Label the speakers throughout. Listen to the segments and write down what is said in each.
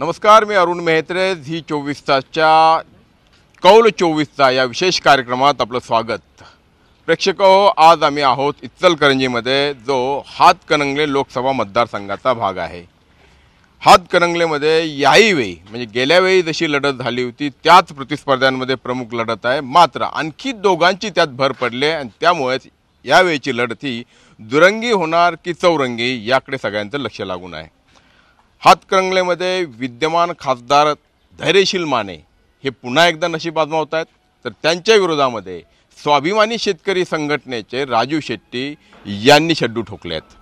Speaker 1: नमस्कार, मी अरुण मेहत्रे. झी 24 तासच्या कौल 24चा या विशेष कार्यक्रमात आपलं स्वागत. प्रेक्षक हो, आज आम्ही आहोत इचलकरंजीमध्ये, जो हातकणंगले लोकसभा मतदारसंघाचा भाग आहे. हातकणंगलेमध्ये याही वेळी म्हणजे गेल्या वेळी जशी लढत झाली होती त्याच प्रतिस्पर्ध्यांमध्ये प्रमुख लढत आहे. मात्र आणखी दोघांची त्यात भर पडली आणि त्यामुळेच यावेळीची लढत ही दुरंगी होणार की चौरंगी याकडे सगळ्यांचं लक्ष लागून आहे. हातकणंगलेमध्ये विद्यमान खासदार धैर्यशील माने हे पुन्हा एकदा नशीब आजमावत आहेत, तर त्यांच्या विरोधामध्ये स्वाभिमानी शेतकरी संघटनेचे राजू शेट्टी यांनी शड्डू ठोकले आहेत.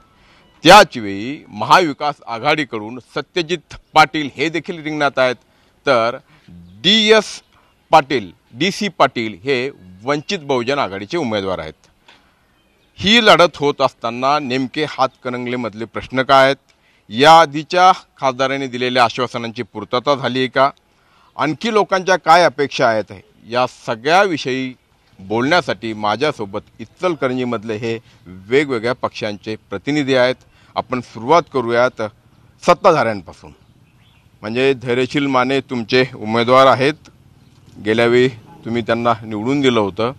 Speaker 1: त्याचवेळी महाविकास आघाडीकडून सत्यजित पाटील हे देखील रिंगणात आहेत, तर डी.सी. पाटील हे वंचित बहुजन आघाडीचे उमेदवार आहेत. ही लढत होत असताना नेमके हातकणंगलेमधले प्रश्न काय आहेत, या आधीच्या खासदारांनी दिलेल्या आश्वासनांची पूर्तता झाली आहे का, आणखी लोकांच्या काय अपेक्षा आहेत, या सगळ्याविषयी बोलण्यासाठी माझ्यासोबत इचलकरंजीमधले हे वेगवेगळ्या पक्षांचे प्रतिनिधी आहेत. आपण सुरुवात करूयात सत्ताधाऱ्यांपासून. म्हणजे धैर्यशील माने तुमचे उमेदवार आहेत, गेल्यावेळी तुम्ही त्यांना निवडून दिलं होतं.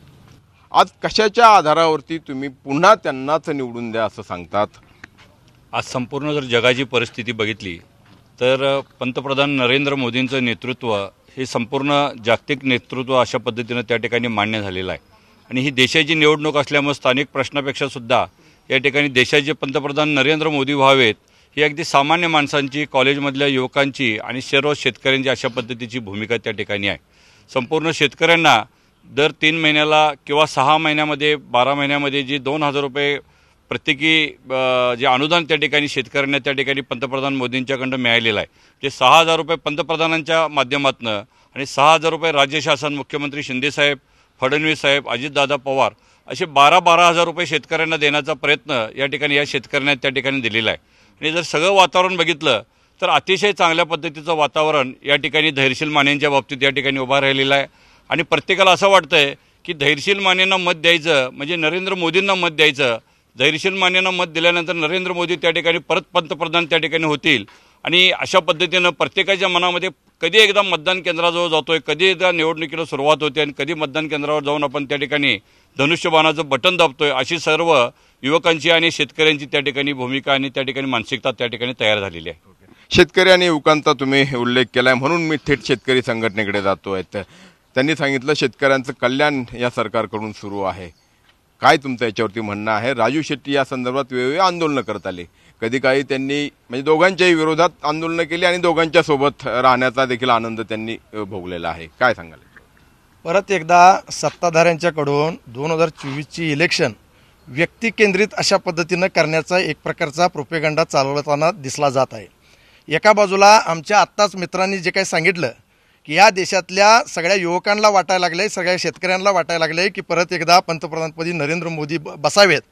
Speaker 1: आज कशाच्या आधारावरती तुम्ही पुन्हा त्यांनाच निवडून द्या असं सांगतात?
Speaker 2: आज संपूर्ण जर जगाची परिस्थिती बघितली तर पंतप्रधान नरेंद्र मोदींचं नेतृत्व हे संपूर्ण जागतिक नेतृत्व अशा पद्धतीनं त्या ठिकाणी मान्य झालेलं आहे. आणि ही देशाची निवडणूक असल्यामुळे स्थानिक प्रश्नापेक्षा सुद्धा या ठिकाणी देशाचे पंतप्रधान नरेंद्र मोदी व्हावेत ही अगदी सामान्य माणसांची, कॉलेजमधल्या युवकांची आणि सर्व शेतकऱ्यांची अशा पद्धतीची भूमिका त्या ठिकाणी आहे. संपूर्ण शेतकऱ्यांना दर 3 महिन्याला किंवा 6 महिन्यामध्ये 12 महिन्यामध्ये जी 2,000 रुपये प्रत्येकी जे अनुदान त्या ठिकाणी शेतकऱ्यांना त्या ठिकाणी पंतप्रधान मोदींच्याकडून मिळालेलं आहे. जे 6,000 रुपये पंतप्रधानांच्या माध्यमातून आणि 6,000 रुपये राज्य शासन, मुख्यमंत्री शिंदेसाहेब, फडणवीस साहेब, अजितदादा पवार असे 12,000 रुपये शेतकऱ्यांना देण्याचा प्रयत्न या ठिकाणी या शेतकऱ्यांना त्या ठिकाणी दिलेला आहे. आणि जर सगळं वातावरण बघितलं तर अतिशय चांगल्या पद्धतीचं वातावरण या ठिकाणी धैर्यशील मानेंच्या बाबतीत या ठिकाणी उभा राहिलेलं आहे. आणि प्रत्येकाला असं वाटतं आहे की धैर्यशील मानेंना मत द्यायचं म्हणजे नरेंद्र मोदींना मत द्यायचं. धैर्यशील मानेंना मत दिल्यानंतर नरेंद्र मोदी त्या ठिकाणी परत पंतप्रधान त्या ठिकाणी होतील. आणि अशा पद्धतीनं प्रत्येकाच्या मनामध्ये कधी एकदा मतदान केंद्राजवळ जातोय, कधी एकदा निवडणुकीला सुरुवात होते आणि कधी मतदान केंद्रावर जाऊन आपण त्या ठिकाणी धनुष्यबाणाचं बटन दाबतोय, अशी सर्व युवकांची आणि शेतकऱ्यांची त्या ठिकाणी भूमिका आणि त्या ठिकाणी मानसिकता त्या ठिकाणी तयार झालेली आहे.
Speaker 1: शेतकरी आणि युवकांचा तुम्ही उल्लेख केला आहे म्हणून मी थेट शेतकरी संघटनेकडे जातोय. त्यांनी सांगितलं शेतकऱ्यांचं कल्याण या सरकारकडून सुरू आहे. काय तुमचं याच्यावरती म्हणणं आहे? राजू शेट्टी या संदर्भात वेगवेगळी आंदोलनं करत आले, कधी काही त्यांनी म्हणजे दोघांच्याही विरोधात आंदोलनं केली आणि दोघांच्या सोबत राहण्याचा देखील आनंद त्यांनी भोगलेला आहे. काय सांगाल?
Speaker 3: परत एकदा सत्ताधाऱ्यांच्याकडून 2024ची इलेक्शन व्यक्तिकेंद्रित अशा पद्धतीनं करण्याचा एक प्रकारचा प्रोपेगंडा चालवताना दिसला जात आहे. एका बाजूला आमच्या आत्ताच मित्रांनी जे काही सांगितलं की या देशातल्या सगळ्या युवकांना वाटायला लागले, सगळ्या शेतकऱ्यांना वाटायला लागले की परत एकदा पंतप्रधानपदी नरेंद्र मोदी बसावेत.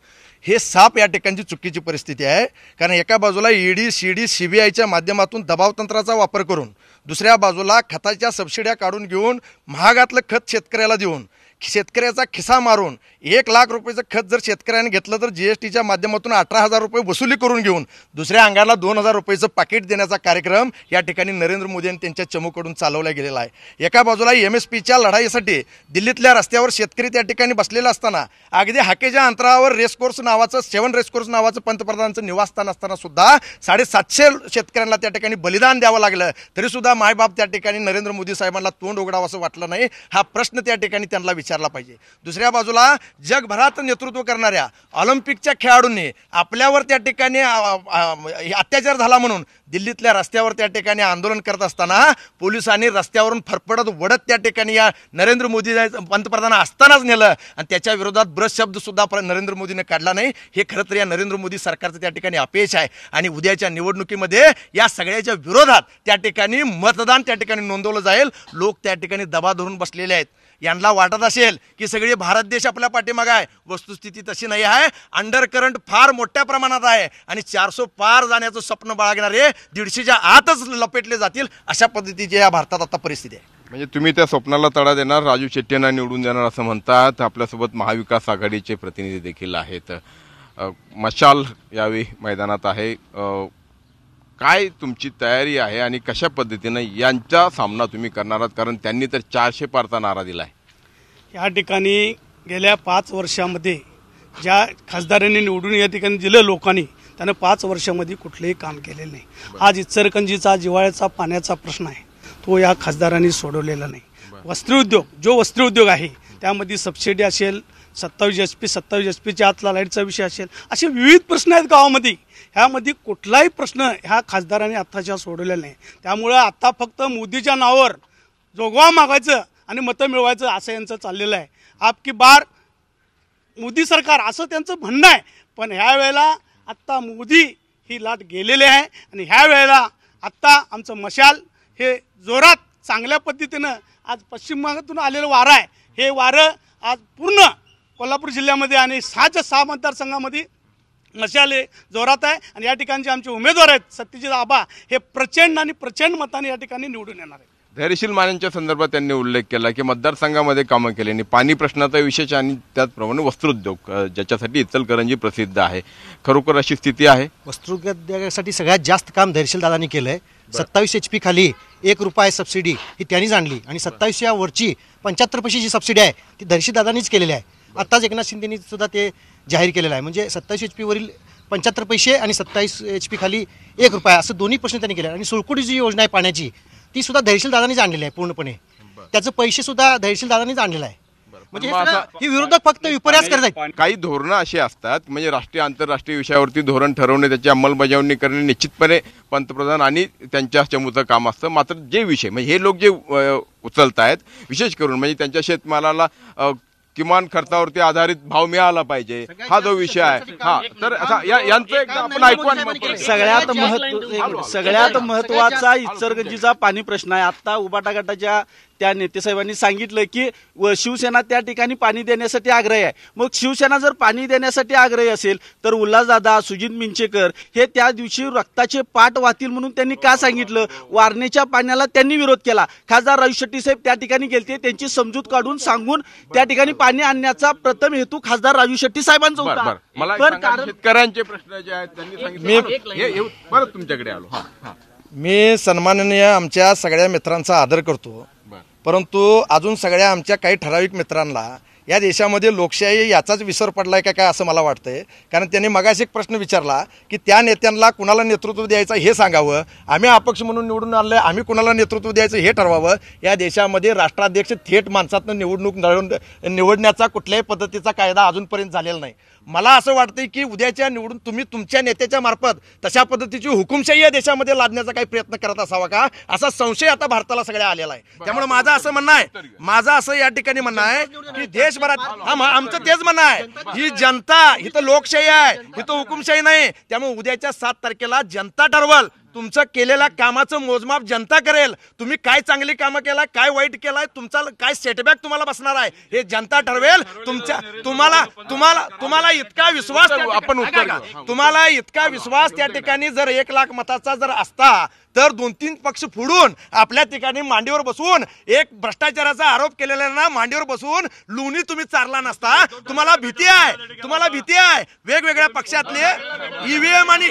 Speaker 3: हे साप या ठिकाणची चुकीची परिस्थिती आहे. कारण एका बाजूला ईडी, सीडी, CBIच्या माध्यमातून दबावतंत्राचा वापर करून, दुसऱ्या बाजूला खताच्या सबसिड्या काढून घेऊन महागातलं खत शेतकऱ्याला देऊन, शेतकऱ्याचा खिसा मारून 1 लाख रुपयाचं खत जर शेतकऱ्याने घेतलं तर GSTच्या माध्यमातून 18,000 रुपये वसुली करून घेऊन दुसऱ्या अंगाला 2,000 रुपयाचं पाकिट देण्याचा कार्यक्रम या ठिकाणी नरेंद्र मोदी यांनी त्यांच्या चमूकडून चालवला गेलेला आहे. एका बाजूला MSPच्या लढाईसाठी दिल्लीतल्या रस्त्यावर शेतकरी त्या ठिकाणी बसलेला असताना अगदी हाकेच्या अंतरावर रेसकोर्स नावाचं 7 रेसकोर्स नावाचं पंतप्रधानांचं निवासस्थान असताना सुद्धा 750 शेतकऱ्यांना त्या ठिकाणी बलिदान द्यावं लागलं, तरीसुद्धा मायबाप त्या ठिकाणी नरेंद्र मोदी साहेबांना तोंड उघडावं असं वाटलं नाही. हा प्रश्न त्या ठिकाणी त्यांना विचारला पाहिजे. दुसऱ्या बाजूला जगभरात नेतृत्व करणाऱ्या ऑलिम्पिकच्या खेळाडूंनी आपल्यावर त्या ठिकाणी अत्याचार झाला म्हणून दिल्लीतल्या रस्त्यावर त्या ठिकाणी आंदोलन करत असताना पोलिसांनी रस्त्यावरून फरफडत वडत त्या ठिकाणी या नरेंद्र मोदी पंतप्रधान असतानाच नेलं आणि त्याच्या विरोधात ब्रश शब्द सुद्धा नरेंद्र मोदीने काढला नाही. हे खरं तर या नरेंद्र मोदी सरकारचं त्या ठिकाणी अपयश आहे. आणि उद्याच्या निवडणुकीमध्ये या सगळ्याच्या विरोधात त्या ठिकाणी मतदान त्या ठिकाणी नोंदवलं जाईल. लोक त्या ठिकाणी दबा धरून बसलेले आहेत. यांना वाटत असेल की सगळे भारत देश आपल्या पाठीमागे आहे, वस्तुस्थिती तशी नाही आहे. अंडरकरंट फार मोठ्या प्रमाणात आहे आणि 400 पार जाण्याचं स्वप्न बाळगणारे 150च्या आतच लपेटले जातील, अशा पद्धतीची या भारतात आता परिस्थिती आहे.
Speaker 1: म्हणजे तुम्ही त्या स्वप्नाला तडा देणार, राजू शेट्टी यांना निवडून देणार असं म्हणतात. आपल्यासोबत महाविकास आघाडीचे प्रतिनिधी देखील आहेत. मशाल यावेळी मैदानात आहे. काय तुमची तयारी आहे आणि कशा पद्धतीनं यांचा सामना तुम्ही करणार आहात? कारण त्यांनी तर 400 पारचा नारा दिला आहे.
Speaker 4: या ठिकाणी गेल्या 5 वर्षामध्ये ज्या खासदारांनी निवडून या ठिकाणी दिलं लोकांनी, त्यानं 5 वर्षामध्ये कुठलेही काम केलेलं नाही. आज इचलकरंजीचा जिव्हाळ्याचा पाण्याचा प्रश्न आहे, तो या खासदारांनी सोडवलेला नाही. वस्त्र उद्योग आहे, त्यामध्ये सबसिडी असेल, 27 HP आतला लाईटचा विषय असेल, असे विविध प्रश्न आहेत गावामध्ये. ह्यामध्ये कुठलाही प्रश्न ह्या खासदारांनी आत्ताच्या सोडवलेला नाही. त्यामुळं आता फक्त मोदीच्या नावावर जोगवा मागायचं आणि मतं मिळवायचं असं यांचं चाललेलं आहे. आपकी बार मोदी सरकार असं त्यांचं म्हणणं आहे. पण ह्या वेळेला आत्ता मोदी ही लाट गेलेली आहे आणि ह्या वेळेला आत्ता आमचं मशाल हे जोरात चांगल्या पद्धतीनं आज पश्चिम भागातून आलेलं वारं आहे. हे वारं आज पूर्ण कोल्हापूर जिल्ह्यामध्ये आणि 6च्या 6 मतदारसंघामध्ये मशाल हे जोरात आहे. आणि या ठिकाणचे आमचे उमेदवार आहेत सत्यजित आबा, हे प्रचंड मताने या ठिकाणी निवडून येणार आहे.
Speaker 1: धैर्यशील मानेंच्या संदर्भात त्यांनी उल्लेख केला की मतदारसंघामध्ये कामं केल्याने पाणी प्रश्नाचा विशेष आणि त्याचप्रमाणे वस्त्रोद्योग ज्याच्यासाठी इचलकरंजी प्रसिद्ध आहे. खरोखर अशी स्थिती आहे?
Speaker 5: वस्त्रोद्योगासाठी सगळ्यात जास्त काम धैर्यशील दादांनी केलं आहे. 27 HP खाली 1 रुपया सबसिडी ही त्यांनीच आणली आणि 27 या वरची 75 पैसे जी सबसिडी आहे ती धैर्यशील दादांनीच केलेली आहे. आत्ताच एकनाथ शिंदेनी सुद्धा ते जाहीर केलेलं आहे. म्हणजे 27 HP वरील 75 पैसे आणि 27 HP खाली 1 रुपया असं दोन्ही प्रश्न त्यांनी केले. आणि सुळकुडी जी योजना आहे पाण्याची ती सुद्धा धैर्यशील दादांनीच आणलेली आहे पूर्णपणे. त्याचे पैसे सुद्धा धैर्यशील दादांनीच आणलेलं आहे. म्हणजे हे विरोधक फक्त विपर्यास करत आहेत.
Speaker 1: काही धोरणं अशी असतात, म्हणजे राष्ट्रीय आंतरराष्ट्रीय विषयावरती धोरण ठरवणे, त्याची अंमलबजावणी करणे निश्चितपणे पंतप्रधान आणि त्यांच्या चमूचं काम असतं. मात्र जे विषय म्हणजे हे लोक जे उचलत आहेत, विशेष करून म्हणजे त्यांच्या शेतमालाला किमान खर्चावरती आधारित भाव मिळाला पाहिजे, हा जो विषय आहे. हा तर आता यांचं एकदा आपण ऐकू.
Speaker 6: सगळ्यात महत्वाचा इचलकरंजीचा पाणी प्रश्न आहे. आता उबाटा गटाच्या त्या नेतेसाहेबांनी सांगितलं की शिवसेना त्या ठिकाणी पाणी देण्यासाठी आग्रही आहे. मग शिवसेना जर पाणी देण्यासाठी आग्रही असेल तर उल्हासदादा, सुजित मिंचेकर हे त्या दिवशी रक्ताचे पाट वाहतील म्हणून त्यांनी का सांगितलं? वारणेच्या पाण्याला त्यांनी विरोध केला. खासदार राजू शेट्टी साहेब त्या ठिकाणी गेलते, त्यांची समजूत काढून सांगून त्या ठिकाणी पाणी आणण्याचा प्रथम हेतू खासदार राजू शेट्टी साहेबांचा होता.
Speaker 1: पण शेतकऱ्यांचे प्रश्न जे आहेत त्यांनी सांगितलं. परत तुमच्याकडे आलो.
Speaker 3: मी सन्माननीय आमच्या सगळ्या मित्रांचा आदर करतो, परंतु अजून सगळ्या आमच्या काही ठराविक मित्रांना या देशामध्ये लोकशाही याचाच विसर पडलाय का काय असं मला वाटतंय. कारण त्यांनी मगाशी एक प्रश्न विचारला की त्या नेत्यांना कुणाला नेतृत्व द्यायचं हे सांगावं, आम्ही अपक्ष म्हणून निवडून आलोय, आम्ही कुणाला नेतृत्व द्यायचं हे ठरवावं. या देशामध्ये राष्ट्राध्यक्ष थेट माणसातनं निवडण्याचा कुठल्याही पद्धतीचा कायदा अजूनपर्यंत झालेला नाही. मला असं वाटतंय की उद्याच्या निवडून तुम्ही तुमच्या नेत्याच्या मार्फत तशा पद्धतीची हुकुमशाही या देशामध्ये लादण्याचा काही प्रयत्न करत असावा का, असा संशय आता भारताला सगळ्या आलेला आहे. त्यामुळे माझं असं या ठिकाणी म्हणणं आहे की देशभरात आमचं तेच म्हणणं आहे, ही जनता इथं लोकशाही आहे, इथं हुकुमशाही नाही. त्यामुळे उद्याच्या 7 तारखेला जनता ठरवल, तुमचं केलेल्या कामाचं मोजमाप जनता करेल. तुम्ही काय चांगली कामं केलाय, काय वाईट केलाय, तुमचा काय सेटबॅक तुम्हाला बसणार आहे हे जनता ठरवेल. तुम्हाला इतका विश्वास तुम्हाला इतका विश्वास त्या ठिकाणी जर 1 लाख मताचा जर असता तर 2-3 पक्ष फोडून आपल्या ठिकाणी मांडीवर बसून एक भ्रष्टाचाराचा आरोप केलेल्यांना मांडीवर बसून लोणी तुम्ही चारला नसता. तुम्हाला भीती आहे वेगवेगळ्या पक्षातले ईव्हीएम आणि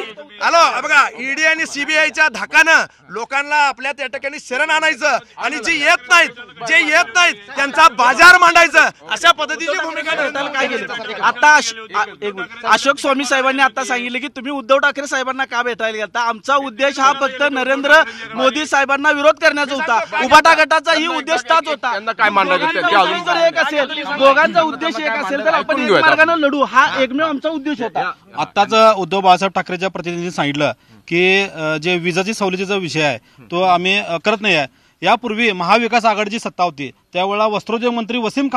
Speaker 3: बघा ईडी आणि सीबीआयच्या धाकानं लोकांना आपल्या त्या ठिकाणी शरण आणायचं आणि जे येत नाहीत त्यांचा बाजार मांडायचं, अशा पद्धतीची भूमिका
Speaker 6: काय केली. आता अशोक स्वामी साहेबांनी आता सांगितले की तुम्ही उद्धव ठाकरे साहेबांना का भेटायला गेला. आमचा उद्देश हा फक्त नरेंद्र मोदी साहेबांना विरोध करण्याचा होता. उबाटा गटाचाही उद्देश ताच होता.
Speaker 1: काय मांडायचं
Speaker 6: एक असेल, दोघांचा उद्देश एक असेल तर आपण एक मार्गाने लढू, हा एकमेव आमचा उद्देश होता.
Speaker 7: आत्ताच उद्धव बाळासाहेब ठाकरेच्या प्रतिनिधींनी सांगितलं की जे विजाची सवलतीचा विषय आहे तो आम्ही करत नाही आहे. यापूर्वी महाविकास आघाडीची सत्ता होती, त्यावेळेला वस्त्रोद्योग मंत्री नसीम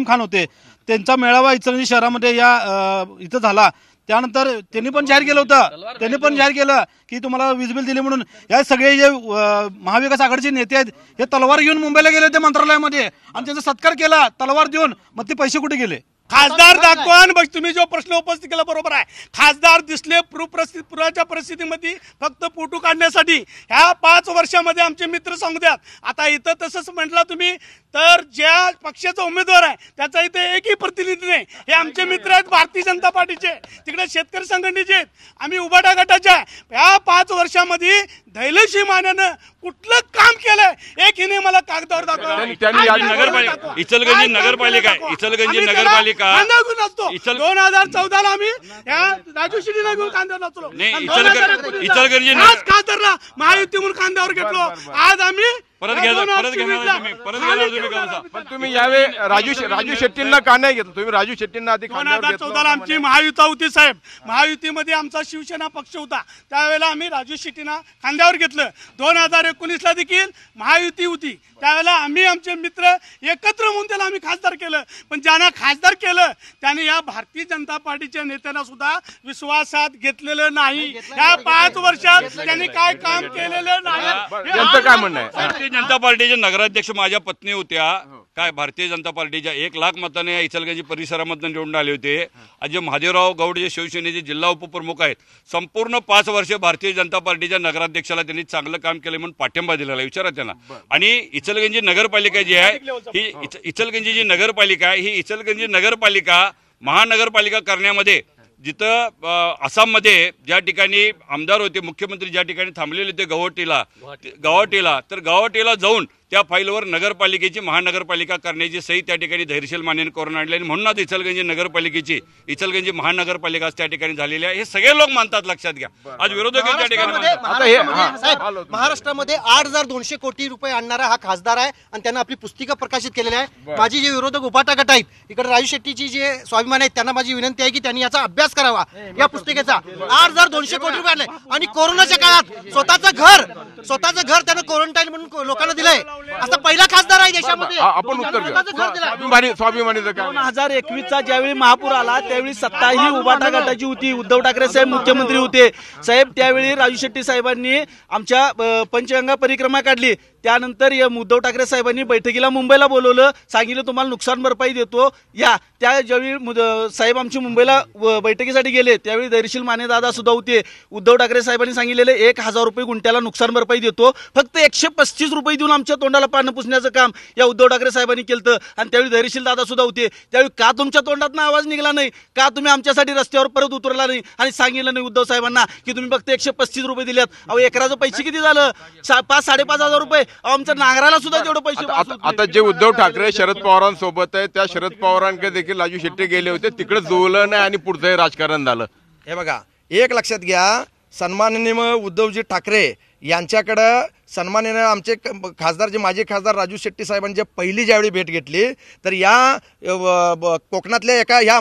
Speaker 7: खान होते. त्यांचा मेळावा इचलकरंजी शहरामध्ये इथं झाला. त्यानंतर त्यांनी पण जाहीर केलं की तुम्हाला वीज बिल दिले म्हणून. या सगळे जे महाविकास आघाडीचे नेते आहेत हे तलवार घेऊन मुंबईला गेले होते मंत्रालयामध्ये आणि त्यांचा सत्कार केला तलवार देऊन. मग ते पैसे कुठे गेले?
Speaker 4: खासदार दाखवा. बघ तुम्ही जो प्रश्न उपस्थित केला बरोबर आहे. खासदार दिसले पुराच्या परिस्थितीमध्ये फक्त फोटो काढण्यासाठी. ह्या 5 वर्षामध्ये आमचे मित्र सांगू द्यात. आता इथं तसंच म्हटलं तुम्ही तर ज्या पक्षाचा उमेदवार आहे त्याचा इथे एकही प्रतिनिधी नाही. हे आमचे मित्र आहेत भारतीय जनता पार्टीचे, तिकडे शेतकरी संघटनेचे आहेत, आम्ही उबाटा गटाचे आहे. ह्या 5 वर्षामध्ये धैर्यशील मानानं कुठलं काम केलंय एक हिने मला कागदावर दाखवा.
Speaker 2: इचलकरंजी नगरपालिका
Speaker 4: 2014ला आम्ही राजू शेट्टीला घेऊन कांद्यावर नाचलो.
Speaker 2: इचलकरंजी
Speaker 4: खासदारला महायुती म्हणून कांद्यावर घेतलो. आज आम्ही
Speaker 2: परत घेणार
Speaker 1: पण तुम्ही यावेळी राजू शेट्टींना का नाही घेतलं? तुम्ही राजू शेट्टींना आधी
Speaker 4: 2014ला आमची महायुती होती साहेब. महायुतीमध्ये आमचा शिवसेना पक्ष होता, त्यावेळेला आम्ही राजू शेट्टींना खांद्यावर घेतलं. 2019ला देखील महायुती होती, त्यावेळेला आम्ही आमचे मित्र एकत्र म्हणून त्याला आम्ही खासदार केलं. पण ज्यांना खासदार केलं त्याने या भारतीय जनता पार्टीच्या नेत्यांना सुद्धा विश्वासात घेतलेलं नाही. या 5 वर्षात त्यांनी काय काम केलेलं नाही.
Speaker 1: यांचं काय म्हणणं आहे?
Speaker 2: भारतीय जनता पार्टीचे नगराध्यक्ष माझ्या पत्नी होत्या. काय भारतीय जनता पार्टीच्या 1 लाख मताने इचलकरंजी परिसरामधून निवडून आले होते. आज जे महादेवराव गौड जे शिवसेनेचे जिल्हा उपप्रमुख आहेत, संपूर्ण 5 वर्ष भारतीय जनता पार्टीच्या नगराध्यक्षाला त्यांनी चांगलं काम केलं म्हणून पाठिंबा दिलेला आहे. विचारा त्यांना. आणि इचलकरंजी नगरपालिका जी आहे ही इचलकरंजी जी नगरपालिका आहे ही इचलकरंजी नगरपालिका महानगरपालिका करण्यामध्ये जिथं आसाममध्ये ज्या ठिकाणी आमदार होते, मुख्यमंत्री ज्या ठिकाणी थांबलेले होते गौहाटीला, तर गौहाटीला जाऊन त्या फाईलवर नगरपालिकेची महानगरपालिका करण्याची सही त्या ठिकाणी धैर्यशील मानेने करून आणली. आणि म्हणूनच इचलकरंजी नगरपालिकेची इचलकरंजी महानगरपालिका त्या ठिकाणी झालेली आहे. हे सगळे लोक मानतात, लक्षात घ्या. आज विरोधक त्या ठिकाणी
Speaker 5: महाराष्ट्रामध्ये 8,200 कोटी रुपये आणणारा हा खासदार आहे आणि त्यांना आपली पुस्तिका प्रकाशित केलेली आहे. माझी जे विरोधक उपाटा गट आहेत, इकडे राजू शेट्टीची जे स्वाभिमान आहेत, त्यांना माझी विनंती आहे की त्यांनी याचा अभ्यास करावा. या पुस्तिकेचा 8,200 कोटी रुपये आणले आणि कोरोनाच्या काळात स्वतःचं घर त्यानं क्वारंटाईन म्हणून लोकांना दिलंय. असा पहिला खासदार आहे देशामध्ये.
Speaker 1: आपण उत्तर घ्या. स्वाभिमानीचं काय?
Speaker 6: 2021चा ज्यावेळी महापूर आला त्यावेळी सत्ता ही उबाटा गटाची होती. उद्धव ठाकरे साहेब मुख्यमंत्री होते साहेब. त्यावेळी राजू शेट्टी साहेबांनी आमच्या पंचगंगा परिक्रमा काढली. त्यानंतर उद्धव ठाकरे साहेबांनी बैठकीला मुंबईला बोलवलं, सांगितलं तुम्हाला नुकसान भरपाई देतो या. त्या ज्यावेळी साहेब आमची मुंबईला बैठकीसाठी गेले त्यावेळी धैर्यशील माने दादा सुद्धा होते. उद्धव ठाकरे साहेबांनी सांगितलेले 1,000 रुपये गुंठ्याला नुकसान भरपाई देतो. फक्त 135 रुपये देऊन आमच्या तोंडाला पानं पुसण्याचं काम या उद्धव ठाकरे साहेबांनी केलं. आणि त्यावेळी धैर्यशील दादा सुद्धा होते. त्यावेळी का तुमच्या तोंडातून आवाज निघाला नाही? का तुम्ही आमच्यासाठी रस्त्यावर परत उतरला नाही आणि सांगितलं नाही उद्धव साहेबांना की तुम्ही फक्त 135 रुपये दिल्यात? अहो, एकराचं पैसे किती झालं? 5,000-5,500 रुपये. आमच्या नांगराला सुद्धा तेवढे पैसे.
Speaker 1: आता जे उद्धव ठाकरे शरद पवारांसोबत आहे, त्या शरद पवारांकडे देखील राजू शेट्टी गेले होते, तिकडे जुळलं नाही आणि पुढचं राजकारण झालं.
Speaker 3: हे बघा, एक लक्षात घ्या, सन्माननीय उद्धवजी ठाकरे यांच्याकडं सन्माननीय आमचे खासदार जे माजी खासदार राजू शेट्टी साहेबांनी पहिली ज्यावेळी भेट घेतली तर या कोकणातल्या एका ह्या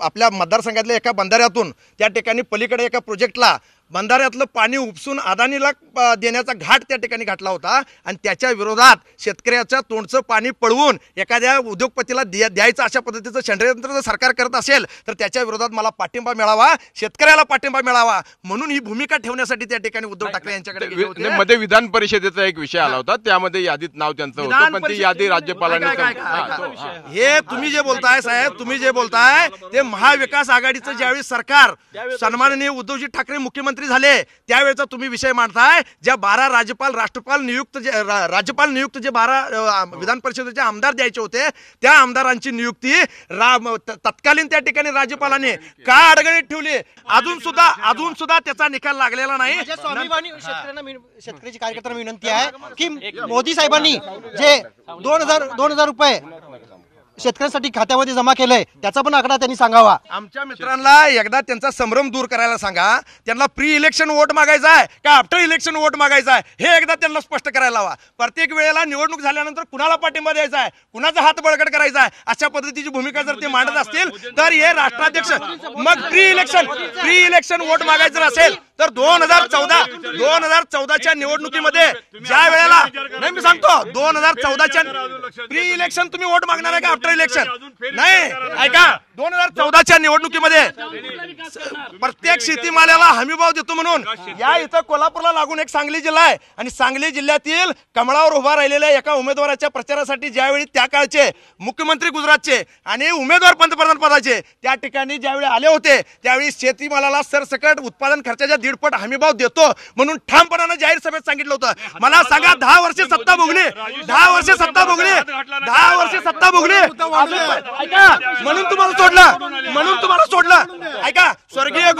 Speaker 3: आपल्या मतदारसंघातल्या एका बंधाऱ्यातून त्या ठिकाणी पलीकडे एका प्रोजेक्टला बंधाऱ्यातलं पाणी उपसून अदानीला देण्याचा घाट त्या ठिकाणी घातला होता. आणि त्याच्या विरोधात शेतकऱ्याच्या तोंडचं पाणी पळवून एखाद्या उद्योगपतीला द्यायचं अशा पद्धतीचं षड्यंत्र जर सरकार करत असेल तर त्याच्या विरोधात मला पाठिंबा मिळावा, शेतकऱ्याला पाठिंबा मिळावा म्हणून ही भूमिका ठेवण्यासाठी त्या ठिकाणी उद्धव ठाकरे यांच्याकडे
Speaker 1: मध्ये विधान परिषदेचा एक विषय आला होता, त्यामध्ये यादीत नाव त्यांचं होतं, पण ती यादी राज्यपालांनी.
Speaker 3: हे तुम्ही जे बोलताय साहेब, तुम्ही जे बोलताय ते महाविकास आघाडीचं ज्यावेळी सरकार सन्माननीय उद्धवजी ठाकरे मुख्यमंत्री झाले त्यावेळेचा तुम्ही विषय मांडताय. ज्या 12 राज्यपाल नियुक्त जे 12 विधान परिषदेचे आमदार द्यायचे होते त्या आमदारांची नियुक्ती तत्कालीन त्या ठिकाणी राज्यपालांनी का अडगणीत ठेवली? अजून सुद्धा त्याचा निकाल लागलेला नाही.
Speaker 5: शेतकऱ्याची कार्यकर्त्यांना विनंती आहे की मोदी साहेबांनी जे 2,000 रुपये शेतकऱ्यांसाठी खात्यामध्ये जमा केलंय त्याचा पण आकडा त्यांनी सांगावा.
Speaker 3: आमच्या मित्रांना एकदा त्यांचा संभ्रम दूर करायला सांगा. त्यांना प्री इलेक्शन वोट मागायचा आहे का आफ्टर इलेक्शन वोट मागायचा आहे हे एकदा त्यांना स्पष्ट करायला हवा. प्रत्येक वेळेला निवडणूक झाल्यानंतर कुणाला पाठिंबा द्यायचा आहे, कुणाचा हात बळकट करायचा आहे, अशा पद्धतीची भूमिका जर ते मांडत असतील तर हे राष्ट्राध्यक्ष मग प्री इलेक्शन वोट मागायचं असेल तर 2014च्या निवडणुकीमध्ये ज्या वेळेला नाही मी सांगतो 2014च्या प्री इलेक्शन तुम्ही वोट मागणार आहे का आफ्टर इलेक्शन नाही ऐका 2014च्या निवडणुकीमध्ये प्रत्येक शेतीमालाला हमीभाव देतो म्हणून या इथं कोल्हापूरला लागून एक सांगली जिल्हा आहे आणि सांगली जिल्ह्यातील कमळावर उभा राहिलेल्या एका उमेदवाराच्या प्रचारासाठी ज्यावेळी त्या काळचे मुख्यमंत्री गुजरातचे आणि उमेदवार पंतप्रधान पदाचे त्या ठिकाणी ज्यावेळी आले होते त्यावेळी शेतीमालाला सरसकट उत्पादन खर्चाच्या 1.5 पट हमीभाव देतो म्हणून ठामपणानं जाहीर सभेत सांगितलं होतं. मला सांगा 10 वर्षे सत्ता भोगली 10 वर्षे सत्ता भोगली ऐका म्हणून तुम्हाला सोडलं ऐका स्वर्गीय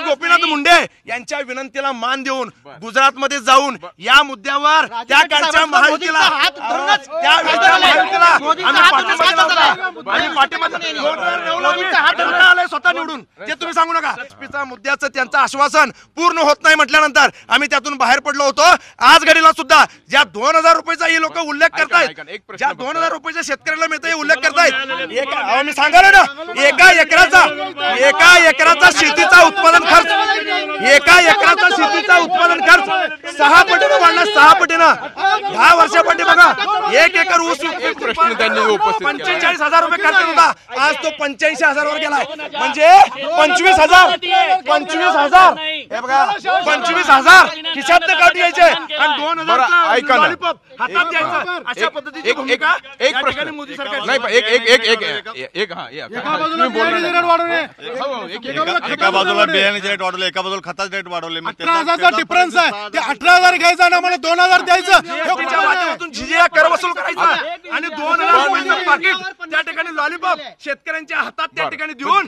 Speaker 3: गोपीनाथ मुंडे यांच्या विनंतीला मान देऊन गुजरातमध्ये जाऊन या मुद्द्यावर त्या काळच्या महायुतीला स्वतः निवडून ते तुम्ही सांगू नका मुद्द्याचं त्यांचं आश्वासन पूर्ण होत नाही म्हटल्यानंतर आम्ही त्यातून बाहेर पडलो होतो. आज घडीला सुद्धा ज्या 2000 रुपयाचा ही लोक उल्लेख करतायत ज्या 2000 रुपयाच्या शेतकऱ्याला मिळतं हे उल्लेख करतायत मी सांगाल ना एका एकराचा शेतीचा उत्पादन खर्च 6 पटीनं वाढला 6 पटीनं 10 वर्षापाठी बघा 1 एकर ऊस
Speaker 1: प्रश्न त्यांनी उपस्थित
Speaker 3: 45,000 रुपये खर्च होता आज तो 85,000 वर गेलाय म्हणजे 25,000 हे बघा 25,000 खिशात काढून घ्यायचे आणि 2,000 हातात द्यायचं अशा पद्धतीची भूमिका
Speaker 1: एक प्रश्न
Speaker 3: मोदी सरकार
Speaker 1: नाही
Speaker 8: एका बाजूला बियाण्याचे रेट वाढवले एका बाजूला खताचे रेट वाढवले
Speaker 7: 18,000चा डिफरन्स आहे ते 18,000 घ्यायचं आणि आम्हाला 2,000 द्यायचं
Speaker 3: माध्यमातून झिजिया कर वसूल करायचा आणि 2,000 रुपयाचं पाकिट त्या ठिकाणी लॉलीपॉप शेतकऱ्यांच्या हातात त्या ठिकाणी देऊन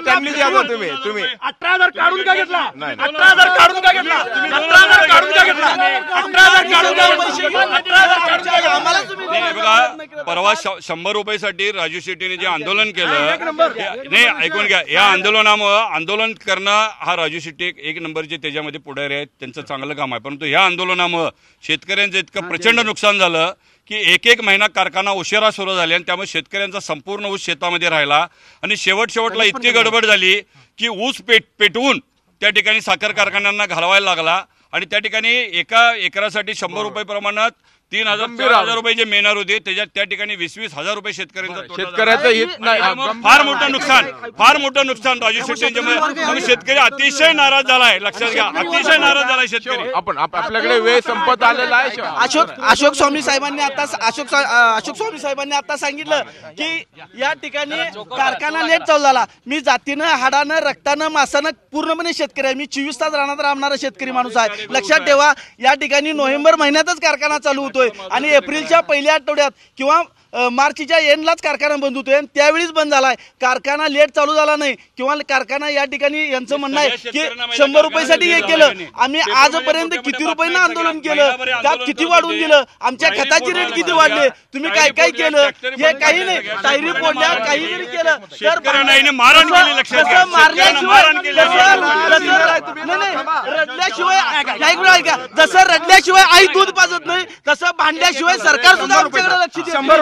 Speaker 1: त्यांनी द्यावं तुम्ही
Speaker 3: 18,000 काढून का घेतला 18,000 काढून का घेतला 18,000 काढून का घेतला 18,000 काढून का
Speaker 2: बघा परवा 100 रुपयासाठी राजू शेट्टीने जे आंदोलन केलं नाही ऐकून घ्या या आंदोलनामुळे आंदोलन करणं हा राजू शेट्टी एक नंबरचे त्याच्यामध्ये पुढारी आहेत त्यांचं चांगलं काम आहे परंतु या आंदोलनामुळे शेतकऱ्यांचं इतकं प्रचंड नुकसान झालं की एक महिना कारखाना उशिरा सुरू झाले आणि त्यामुळे शेतकऱ्यांचा संपूर्ण ऊस शेतामध्ये राहिला आणि शेवटला इतकी गडबड झाली की ऊस पेटवून त्या ठिकाणी साखर कारखान्यांना घालवायला लागला आणि त्या ठिकाणी एका एकरासाठी 100 रुपये प्रमाणात 3,000-4,000 रुपये जे मेहनत होते त्याच्यात त्या ठिकाणी 20,000 रुपये
Speaker 1: शेतकऱ्याचं हित नाही
Speaker 2: फार मोठं नुकसान राजू शेट्टींच्यामुळे शेतकरी अतिशय नाराज झालाय लक्षात घ्या अतिशय नाराज झालाय शेतकरी.
Speaker 1: आपण आपल्याकडे वेळ संपत आलेला आहे.
Speaker 6: अशोक स्वामी साहेबांनी आता सांगितलं की या ठिकाणी कारखाना लेट चालू झाला. मी जातीनं हाडानं रक्तानं मासानं पूर्णपणे शेतकरी आहे. मी 24 तास रानात राबणारा शेतकरी माणूस आहे. लक्षात ठेवा या ठिकाणी नोव्हेंबर महिन्यातच कारखाना चालू होतोय आणि एप्रिलच्या पहिल्या आठवड्यात किंवा मार्चच्या एंडलाच कारखाना बंद होतोय आणि त्यावेळीच बंद झालाय. कारखाना लेट चालू झाला नाही किंवा कारखाना या ठिकाणी यांचं म्हणणं आहे की 100 रुपयासाठी हे केलं. आम्ही आजपर्यंत किती रुपयांना आंदोलन केलं त्यात किती वाढवून दिलं आमच्या खताची रेट किती वाढले तुम्ही काय काय केलं हे काही नाही. टायरी फोडल्या काही जरी केलं तर रडल्याशिवाय जसं रडल्याशिवाय आई दूध पाजत नाही तसं भांडल्याशिवाय सरकार सुद्धा आमच्याकडे लक्ष देत
Speaker 3: 100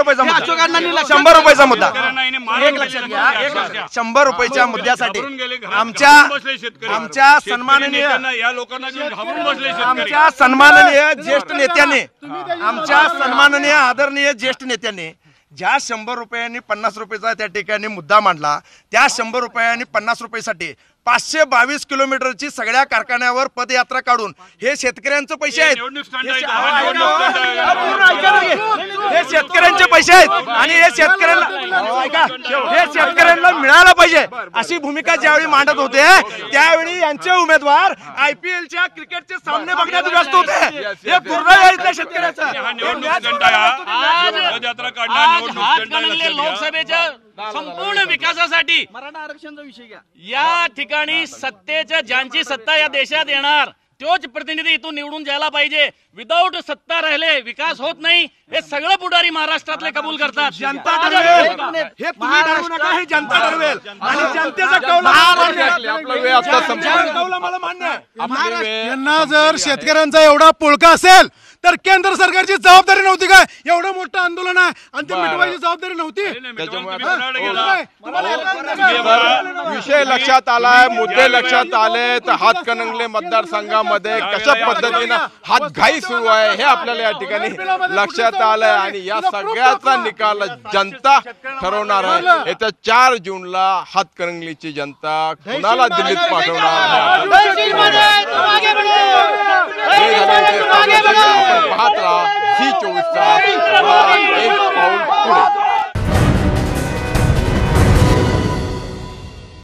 Speaker 3: रुपयाचा मुद्दा एक लक्षात घ्या 100 रुपयाच्या मुद्द्यासाठी आमच्या सन्माननीय ज्येष्ठ नेत्याने सन्माननीय आदरणीय ज्येष्ठ नेत्याने ज्या 100 रुपयांनी 50 रुपयाचा त्या ठिकाणी मुद्दा मांडला त्या 100 रुपयांनी 50 रुपयासाठी 522 किलोमीटरची सगळ्या कारखान्यावर पदयात्रा काढून हे शेतकऱ्यांचे पैसे आहेत. हे शेतकऱ्यांचे पैसे आहेत आणि हे शेतकऱ्यांना मिळायला पाहिजे अशी भूमिका ज्यावेळी मांडत होते त्यावेळी यांचे उमेदवार IPLच्या क्रिकेटचे सामने बघण्यात व्यस्त होते. हे पूर्ण शेतकऱ्याचं
Speaker 9: लोकसभेच्या संपूर्ण विकासासाठी मराठा आरक्षणाचा विषय घ्या. या ठिकाणी सत्तेच्या ज्यांची सत्ता या देशात येणार तोच प्रतिनिधी इथून निवडून जायला पाहिजे. विदाऊट सत्ता राहिले विकास होत नाही हे सगळं पुढारी महाराष्ट्रातले कबूल करतात.
Speaker 3: जनता ठरवेल हे तुम्ही ठरवू नका हे जनता ठरवेल आणि जनतेचा कौल
Speaker 7: यांना जर शेतकऱ्यांचा एवढा पुळका असेल
Speaker 10: तर केंद्र सरकारची जबाबदारी नव्हती काय? एवढं मोठं आंदोलन आहे आणि ते मिटवायची जबाबदारी नव्हती?
Speaker 1: विषय लक्षात आलाय, मुद्दे लक्षात आले. तर हातकणंगले मतदारसंघामध्ये कशा पद्धतीनं हातघाई सुरू आहे हे आपल्याला या ठिकाणी लक्षात आलंय आणि या सगळ्याचा निकाल जनता ठरवणार आहे. येत्या 4 जूनला हातकणंगलेची जनता कुणाला दिल्लीत पाठवणार आहे